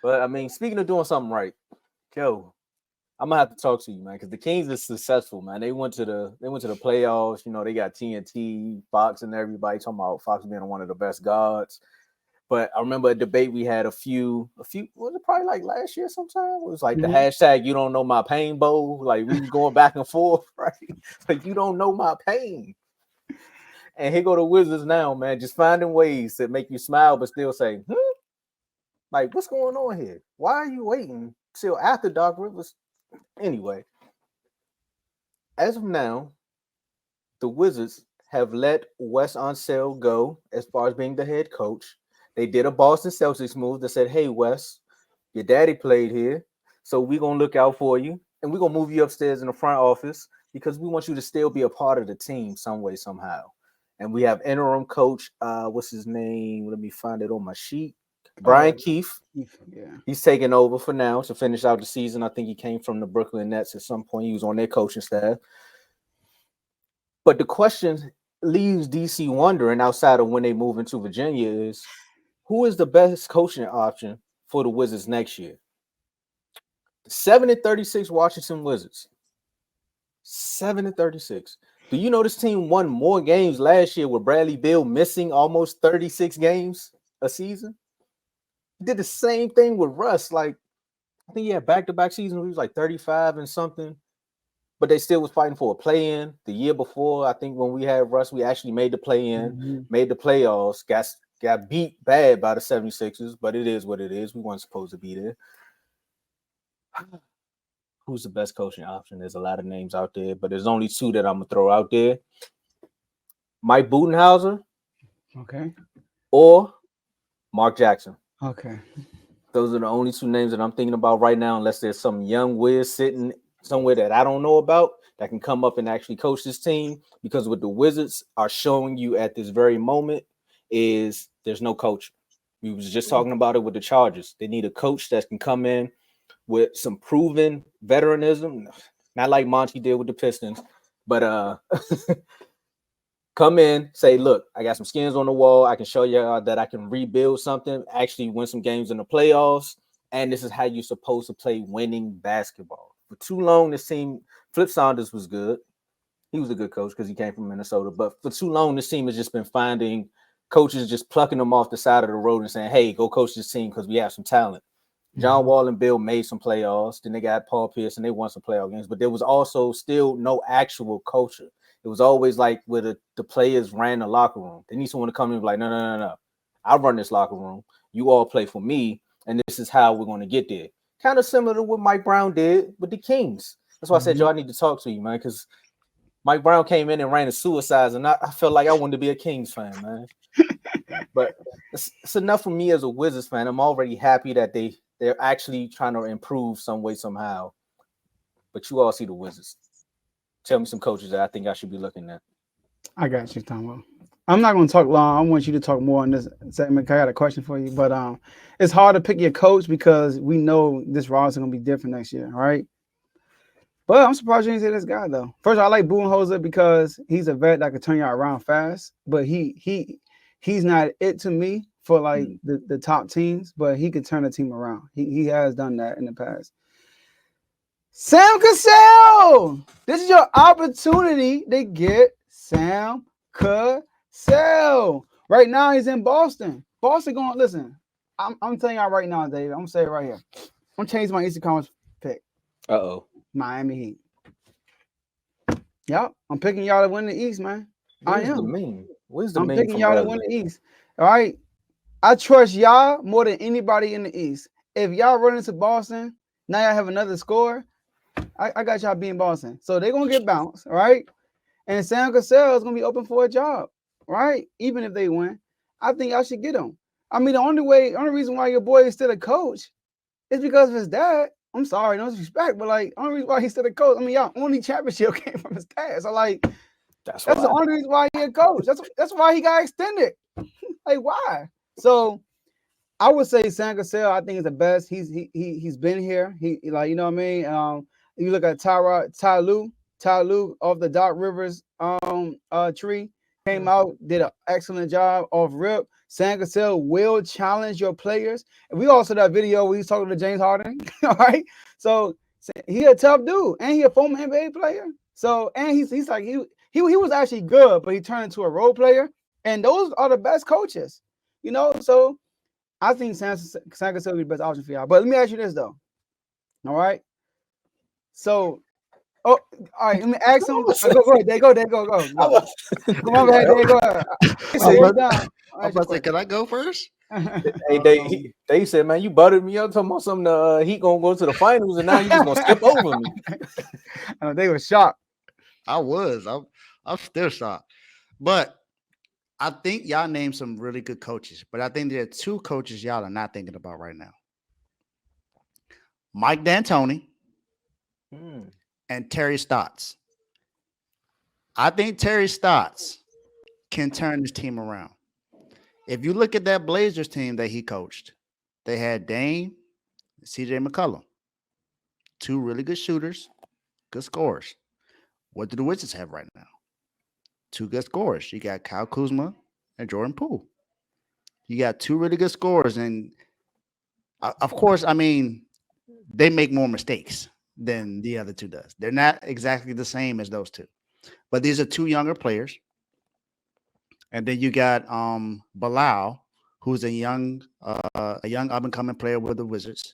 But I mean, speaking of doing something right, Joe, I'm gonna have to talk to you, man, because the Kings is successful, man. They went to the playoffs. You know, they got TNT, Fox, and everybody talking about Fox being one of the best gods. But I remember a debate we had a few was it probably like last year sometime? It was like the Mhm. hashtag you don't know my pain bowl. Like we was going back and forth, right? Like you don't know my pain. And here go the Wizards now, man, just finding ways to make you smile but still say, like what's going on here? Why are you waiting till after Doc Rivers? Anyway, as of now, the Wizards have let Wes Unseld go as far as being the head coach. They did a Boston Celtics move that said, "Hey Wes, your daddy played here, so we're gonna look out for you, and we're gonna move you upstairs in the front office because we want you to still be a part of the team some way somehow." And we have interim coach, what's his name? Let me find it on my sheet. Brian Oh, Keefe. yeah. He's taking over for now to finish out the season. I think he came from the Brooklyn Nets at some point. He was on their coaching staff. But the question leaves DC wondering outside of when they move into Virginia is who is the best coaching option for the Wizards next year? 7-36 Washington Wizards. 7-36. Do you know this team won more games last year with Bradley Beal missing almost 36 games a season? He did the same thing with Russ. Like, I think he had back-to-back seasons where he was like 35 and something. But they still was fighting for a play-in. The year before, I think when we had Russ, we actually made the play-in, Mhm. made the playoffs, got beat bad by the 76ers, but it is what it is. We weren't supposed to be there. Who's the best coaching option? There's a lot of names out there, but there's only two that I'm gonna throw out there: Mike Budenhauser Okay. or Mark Jackson. Okay. Those are the only two names that I'm thinking about right now, unless there's some young whiz sitting somewhere that I don't know about that can come up and actually coach this team. Because what the Wizards are showing you at this very moment is there's no coach. We was just talking about it with the Chargers. They need a coach that can come in with some proven veteranism, not like Monty did with the Pistons, but come in, say, look, I got some skins on the wall. I can show you that I can rebuild something, actually win some games in the playoffs. And this is how you're supposed to play winning basketball. For too long, this team, Flip Saunders was good. He was a good coach because he came from Minnesota. But for too long, this team has just been finding coaches just plucking them off the side of the road and saying, hey, go coach this team because we have some talent. John Mhm. Wall and Bill made some playoffs. Then they got Paul Pierce and they won some playoff games. But there was also still no actual culture. It was always like where the players ran the locker room. They need someone to come in and be like, no, no, no, no. I run this locker room. You all play for me. And this is how we're going to get there. Kind of similar to what Mike Brown did with the Kings. That's why I said, Joe, Mhm. I need to talk to you, man, because Mike Brown came in and ran the suicides, and I felt like I wanted to be a Kings fan, man. But it's enough for me as a Wizards fan. I'm already happy that they're actually trying to improve some way somehow. But you all see the Wizards. Tell me some coaches that I think I should be looking at. I got you, Tomo. I'm not going to talk long. I want you to talk more on this segment. I got a question for you, but it's hard to pick your coach because we know this roster is going to be different next year, right? But I'm surprised you didn't say this guy though. First, I like Budenholzer because he's a vet that can turn you around fast. But he's not it to me for like Mm. the top teams. But he could turn a team around. He has done that in the past. Sam Cassell, this is your opportunity to get Sam Cassell. Right now he's in Boston. Boston going listen. I'm telling y'all right now, David. I'm gonna say it right here. I'm gonna change my Eastern Conference pick. Uh-oh. Miami Heat. Yep, I'm picking y'all to win the East, man. I Where's the am. meme? Where's the I'm meme picking from y'all to win earlier? the East. All right. I trust y'all more than anybody in the East. If y'all run into Boston, now y'all have another score. I got y'all being Boston. So they're gonna get bounced, all right? And Sam Cassell is gonna be open for a job, right? Even if they win. I think y'all should get him. I mean, only reason why your boy is still a coach is because of his dad. I'm sorry, no disrespect, but like, only reason why he's still a coach. I mean, y'all only championship came from his dad. So like, That's that's the why. only reason why he a coach. That's why he got extended. Like, why? So I would say Sam Cassell, I think is the best. He's been here. He like, you know what I mean? You look at Ty Lue off the Doc Rivers tree, came out, did an excellent job off rip. Sam Cassell will challenge your players. And we also that video where he's talking to James Harden. All right. So he a tough dude, and he a former NBA player. So and he's like he was actually good, but he turned into a role player. And those are the best coaches, you know. So I think Sam Cassell will be the best option for y'all. But let me ask you this though. All right. So all right, let me ask him. Go ahead. There you go. Come on, there you go. I'm about to say, can I go first? Hey, they said, man, you buttered me up talking about something. He gonna go to the finals, and now you just gonna skip over me. They were shocked. I was. I'm still shocked. But I think y'all named some really good coaches. But I think there are two coaches y'all are not thinking about right now. Mike D'Antoni and Terry Stotts. I think Terry Stotts can turn this team around. If you look at that Blazers team that he coached, they had Dame, CJ McCollum, two really good shooters, good scorers. What do the Wizards have right now? Two good scorers. You got Kyle Kuzma and Jordan Poole. You got two really good scorers. And of course, I mean, they make more mistakes than the other two does. They're not exactly the same as those two. But these are two younger players. And then you got Bilal, who's a young up and coming player with the Wizards.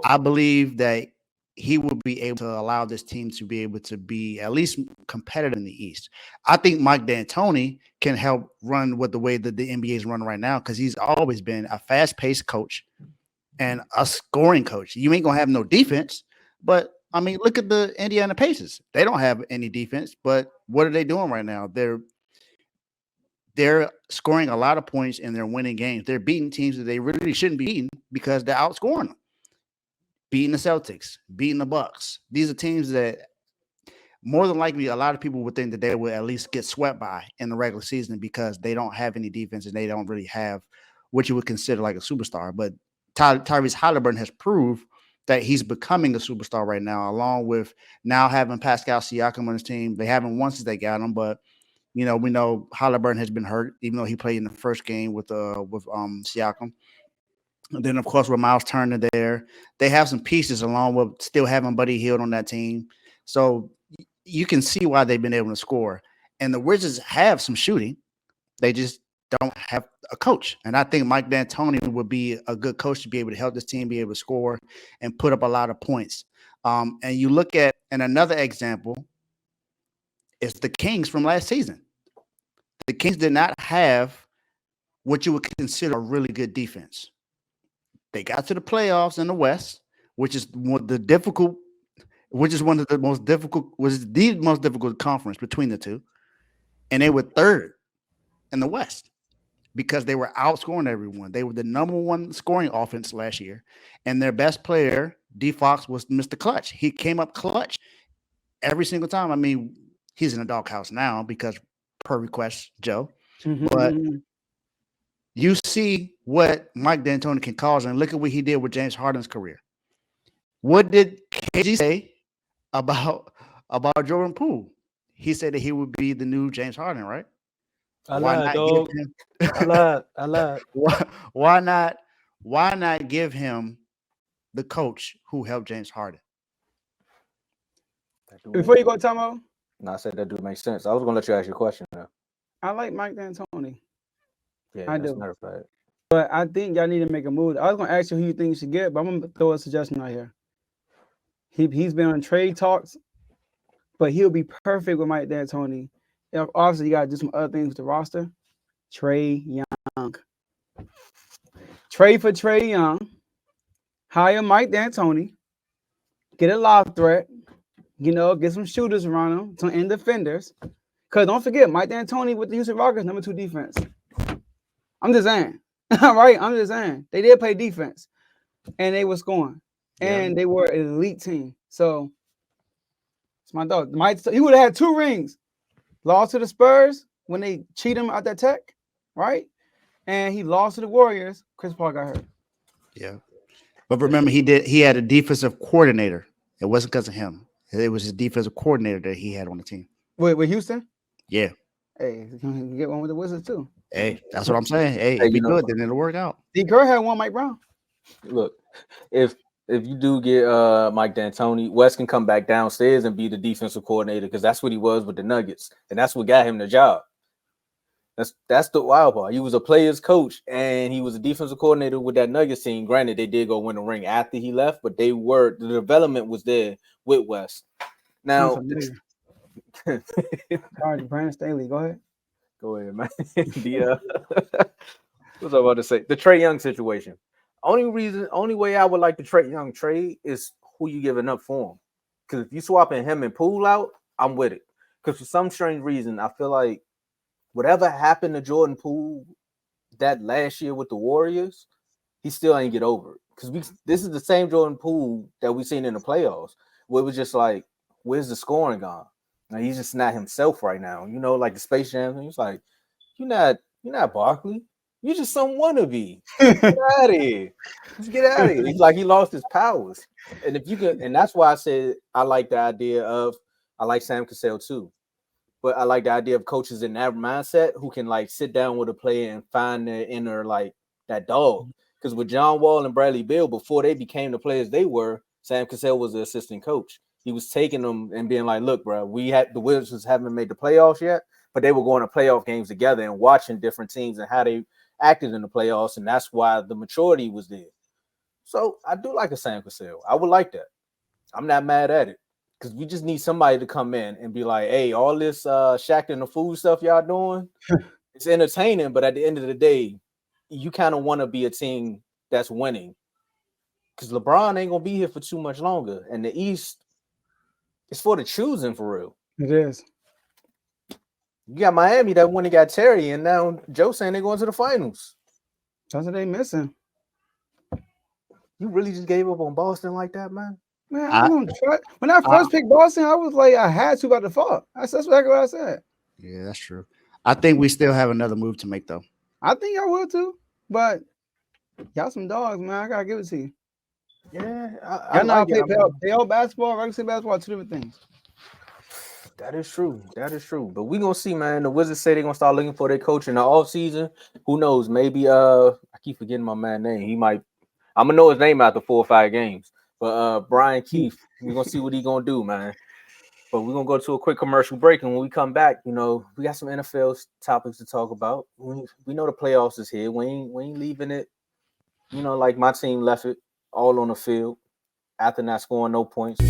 I believe that he will be able to allow this team to be able to be at least competitive in the East. I think Mike D'Antoni can help run with the way that the NBA is run right now because he's always been a fast-paced coach and a scoring coach. You ain't gonna have no defense, but I mean, look at the Indiana Pacers. They don't have any defense, but what are they doing right now? They're scoring a lot of points and they're winning games. They're beating teams that they really shouldn't be beating because they're outscoring them. Beating the Celtics, beating the Bucks. These are teams that more than likely a lot of people would think that they would at least get swept by in the regular season because they don't have any defense and they don't really have what you would consider like a superstar. But Tyrese Halliburton has proved that he's becoming a superstar right now, along with now having Pascal Siakam on his team. They haven't won since they got him, but you know, we know Halliburton has been hurt, even though he played in the first game with Siakam. And then, of course, with Miles Turner there, they have some pieces along with still having Buddy Hield on that team. So you can see why they've been able to score. And the Wizards have some shooting. They just don't have a coach. And I think Mike D'Antoni would be a good coach to be able to help this team be able to score and put up a lot of points. And you look at, and another example is the Kings from last season. The Kings did not have what you would consider a really good defense. They got to the playoffs in the West, which is one of the most difficult conference between the two. And they were third in the West because they were outscoring everyone. They were the number one scoring offense last year. And their best player, D Fox, was Mr. Clutch. He came up clutch every single time. I mean, he's in a doghouse now because per request, Joe. But you see what Mike D'Antoni can cause, and look at what he did with James Harden's career. What did KG say about Jordan Poole? He said that he would be the new James Harden, right? I lied, dog. I lied. Why not give him the coach who helped James Harden? Before you go, Tomo. No, I said that do make sense. I was gonna let you ask your question now. I like Mike D'Antoni. Yeah, I do. But I think y'all need to make a move. I was gonna ask you who you think you should get, but I'm gonna throw a suggestion out here. He's been on trade talks, but he'll be perfect with Mike D'Antoni. Obviously, you gotta do some other things with the roster. Trae Young. Trade for Trae Young. Hire Mike D'Antoni. Get a lob threat. You know, get some shooters around him, some end defenders. Because don't forget, Mike D'Antoni with the Houston Rockets, number 2 defense. I'm just saying. All right, I'm just saying. They did play defense. And they were scoring. And they were an elite team. So, it's my dog. He would have had 2 rings. Lost to the Spurs when they cheat him out that tech, right? And he lost to the Warriors. Chris Paul got hurt. Yeah. But remember, he had a defensive coordinator. It wasn't because of him. It was his defensive coordinator that he had on the team. With Houston? Yeah. Hey, you can get one with the Wizards too. Hey, that's what I'm saying. Hey, Hey, if you be know, good, then it'll work out. D. Kerr had one Mike Brown. look, if you do get Mike D'Antoni, West can come back downstairs and be the defensive coordinator because that's what he was with the Nuggets, and that's what got him the job. That's the wild part. He was a player's coach and he was a defensive coordinator with that Nuggets team. Granted, they did go win a ring after he left, but the development was there with West. Now, Sorry, Brandon Staley. Go ahead. Go ahead, man. What's I about to say? The Trae Young situation. Only way I would like the Trae Young trade is who you giving up for him. Because if you swapping him and Poole out, I'm with it. Because for some strange reason, I feel like whatever happened to Jordan Poole that last year with the Warriors, he still ain't get over it. Because this is the same Jordan Poole that we seen in the playoffs, where it was just like, where's the scoring gone? Now he's just not himself right now. You know, like the Space Jam thing. He's like, you're not Barkley. You're just some wannabe. Get out of here. Just get out of here. He's like he lost his powers. And if you can, and that's why I said I like the idea of I like Sam Cassell too. But I like the idea of coaches in that mindset who can like sit down with a player and find their inner like that dog. Because with John Wall and Bradley Beal, before they became the players they were, Sam Cassell was the assistant coach. He was taking them and being like, look, bro, the Wizards haven't made the playoffs yet, but they were going to playoff games together and watching different teams and how they acted in the playoffs. And that's why the maturity was there. So I do like a Sam Cassell. I would like that. I'm not mad at it because we just need somebody to come in and be like, hey, all this Shaq and the food stuff y'all doing, it's entertaining. But at the end of the day, you kind of want to be a team that's winning because LeBron ain't going to be here for too much longer. And the East, it's for the choosing for real. It is. You got Miami that went and got Terry, and now Joe saying they're going to the finals. That's what they missing. You really just gave up on Boston like that, man? Man, I don't try. When I first picked Boston, I was like, I had to by default. That's exactly what I said. Yeah, that's true. I think we still have another move to make, though. I think I will too, but y'all some dogs, man. I gotta give it to you. Yeah, I know like play basketball, regular season basketball, two different things. That is true. But we're gonna see, man. The Wizards say they're gonna start looking for their coach in the offseason. Who knows? Maybe I keep forgetting my man's name. He might. I'm gonna know his name after 4 or 5 games. But Brian Keefe, we're gonna see what he's gonna do, man. But we're gonna go to a quick commercial break, and when we come back, we got some NFL topics to talk about. We know the playoffs is here. We ain't leaving it. Like my team left it all on the field after not scoring no points.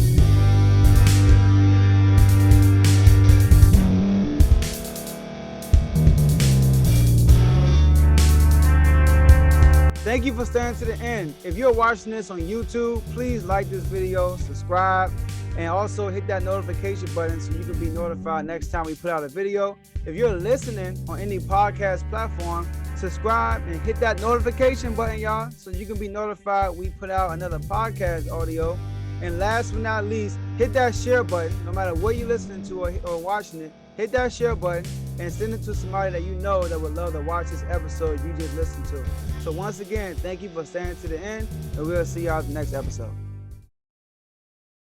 Thank you for staying to the end. If you're watching this on YouTube, please like this video, subscribe, and also hit that notification button so you can be notified next time we put out a video. If you're listening on any podcast platform, subscribe and hit that notification button, y'all, so you can be notified we put out another podcast audio. And last but not least, hit that share button. No matter what you're listening to or watching it, hit that share button and send it to somebody that you know that would love to watch this episode you just listened to. So once again, thank you for staying to the end, and we'll see y'all in the next episode.